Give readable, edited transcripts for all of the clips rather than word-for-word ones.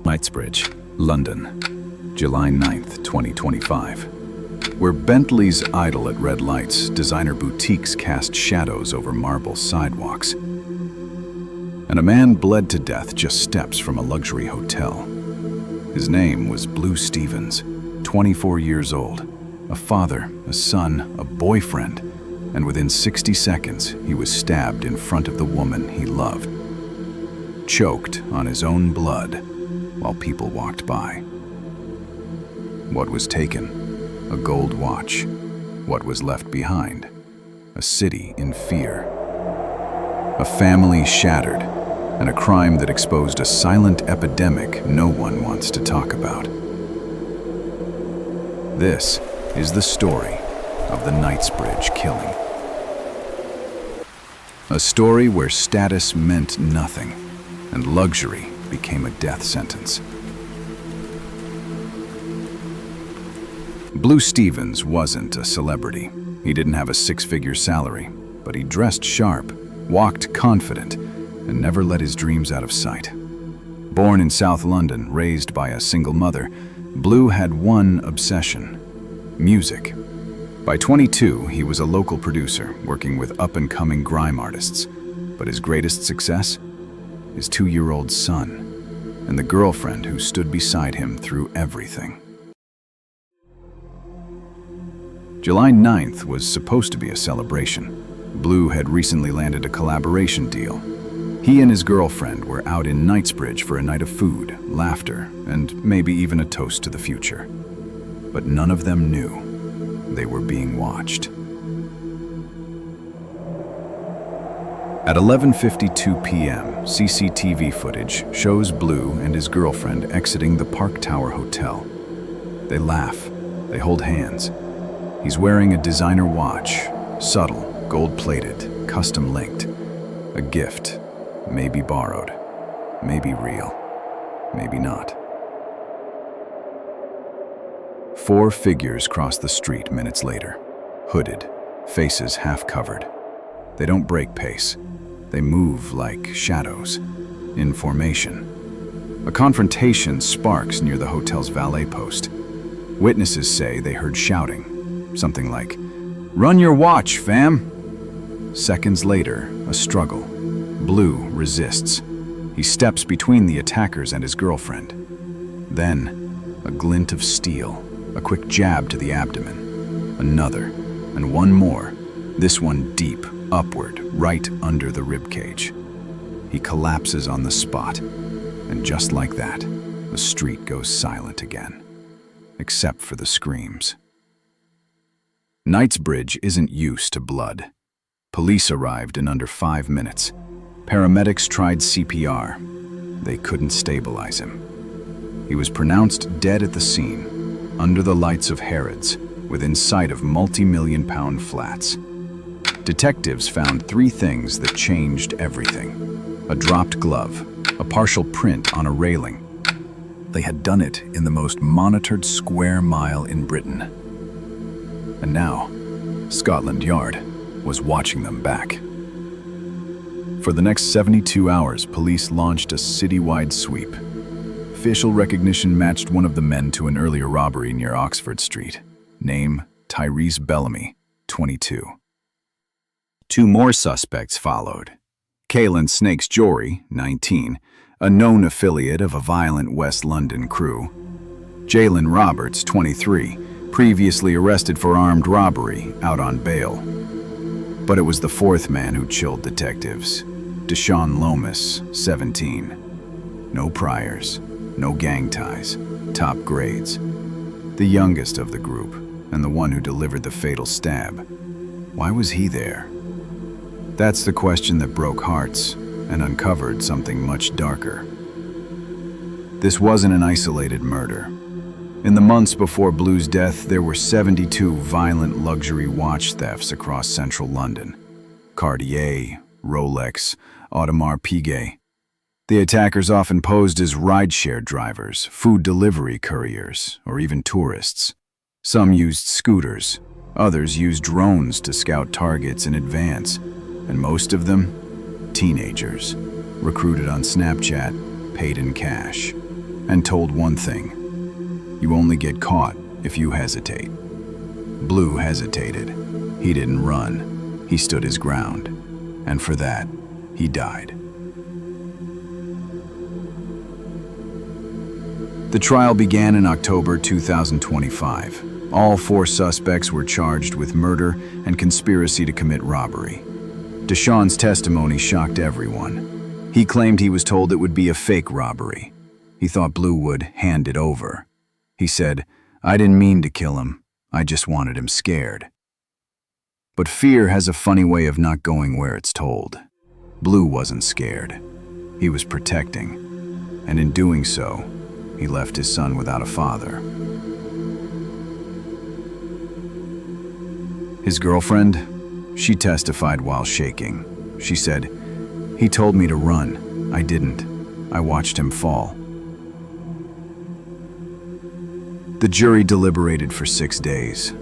Knightsbridge, London, July 9th, 2025. Where Bentleys idle at red lights, designer boutiques cast shadows over marble sidewalks. And a man bled to death just steps from a luxury hotel. His name was Blue Stevens, 24 years old, a father, a son, a boyfriend, and within 60 seconds, he was stabbed in front of the woman he loved, choked on his own blood while people walked by. What was taken? A gold watch. What was left behind? A city in fear. A family shattered, and a crime that exposed a silent epidemic no one wants to talk about. This is the story of the Knightsbridge Killing. A story where status meant nothing, and luxury became a death sentence. Blue Stevens wasn't a celebrity. He didn't have a six-figure salary, but he dressed sharp, walked confident, and never let his dreams out of sight. Born in South London, raised by a single mother, Blue had one obsession: music. By 22, he was a local producer, working with up-and-coming grime artists. But his greatest success? His 2-year-old son, and the girlfriend who stood beside him through everything. July 9th was supposed to be a celebration. Blue had recently landed a collaboration deal. He and his girlfriend were out in Knightsbridge for a night of food, laughter, and maybe even a toast to the future. But none of them knew they were being watched. At 11:52 p.m., CCTV footage shows Blue and his girlfriend exiting the Park Tower Hotel. They laugh, they hold hands. He's wearing a designer watch, subtle, gold-plated, custom-linked. A gift, maybe borrowed, maybe real, maybe not. 4 figures cross the street minutes later, hooded, faces half covered. They don't break pace. They move like shadows, in formation. A confrontation sparks near the hotel's valet post. Witnesses say they heard shouting, something like, "Run your watch, fam!" Seconds later, a struggle. Blue resists. He steps between the attackers and his girlfriend. Then, a glint of steel, a quick jab to the abdomen. Another, and one more, this one deep, upward, right under the ribcage. He collapses on the spot, and just like that, the street goes silent again, except for the screams. Knightsbridge isn't used to blood. Police arrived in under 5 minutes. Paramedics tried CPR. They couldn't stabilize him. He was pronounced dead at the scene, under the lights of Harrods, within sight of multi-million-pound flats. Detectives found 3 things that changed everything: a dropped glove, a partial print on a railing. They had done it in the most monitored square mile in Britain. And now, Scotland Yard was watching them back. For the next 72 hours, police launched a citywide sweep. Facial recognition matched one of the men to an earlier robbery near Oxford Street. Name, Tyrese Bellamy, 22. 2 more suspects followed. Kaylin Snakes Jory, 19, a known affiliate of a violent West London crew. Jalen Roberts, 23, previously arrested for armed robbery, out on bail. But it was the 4th man who chilled detectives. Deshaun Lomas, 17. No priors, no gang ties, top grades. The youngest of the group, and the one who delivered the fatal stab. Why was he there? That's the question that broke hearts and uncovered something much darker. This wasn't an isolated murder. In the months before Blue's death, there were 72 violent luxury watch thefts across central London. Cartier, Rolex, Audemars Piguet. The attackers often posed as rideshare drivers, food delivery couriers, or even tourists. Some used scooters, others used drones to scout targets in advance, and most of them, teenagers, recruited on Snapchat, paid in cash. and told one thing: you only get caught if you hesitate. Blue hesitated. He didn't run. He stood his ground. And for that, he died. The trial began in October 2025. All 4 suspects were charged with murder and conspiracy to commit robbery. Deshawn's testimony shocked everyone. He claimed he was told it would be a fake robbery. He thought Blue would hand it over. He said, "I didn't mean to kill him. I just wanted him scared." But fear has a funny way of not going where it's told. Blue wasn't scared. He was protecting. And in doing so, he left his son without a father. His girlfriend? She testified while shaking. She said, "He told me to run. I didn't. I watched him fall." The jury deliberated for 6 days.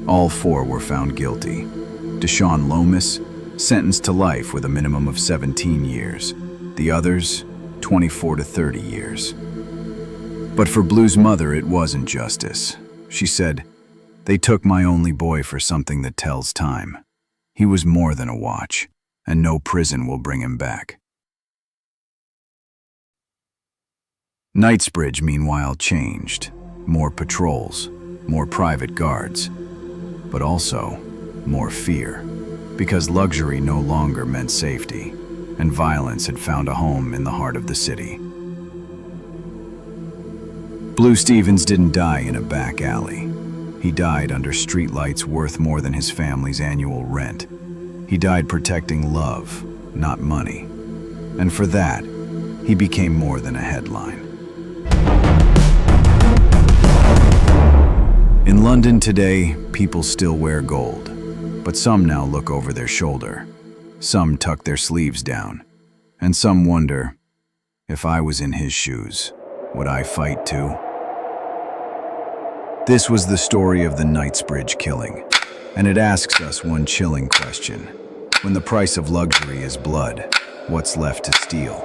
All 4 were found guilty. Deshawn Lomas, sentenced to life with a minimum of 17 years. The others, 24 to 30 years. But for Blue's mother, it wasn't justice. She said, "They took my only boy for something that tells time. He was more than a watch, and no prison will bring him back." Knightsbridge, meanwhile, changed. More patrols, more private guards, but also more fear, because luxury no longer meant safety, and violence had found a home in the heart of the city. Blue Stevens didn't die in a back alley. He died under streetlights worth more than his family's annual rent. He died protecting love, not money. And for that, he became more than a headline. In London today, people still wear gold, but some now look over their shoulder. Some tuck their sleeves down, and some wonder, if I was in his shoes, would I fight too? This was the story of the Knightsbridge Killing, and it asks us one chilling question. When the price of luxury is blood, what's left to steal?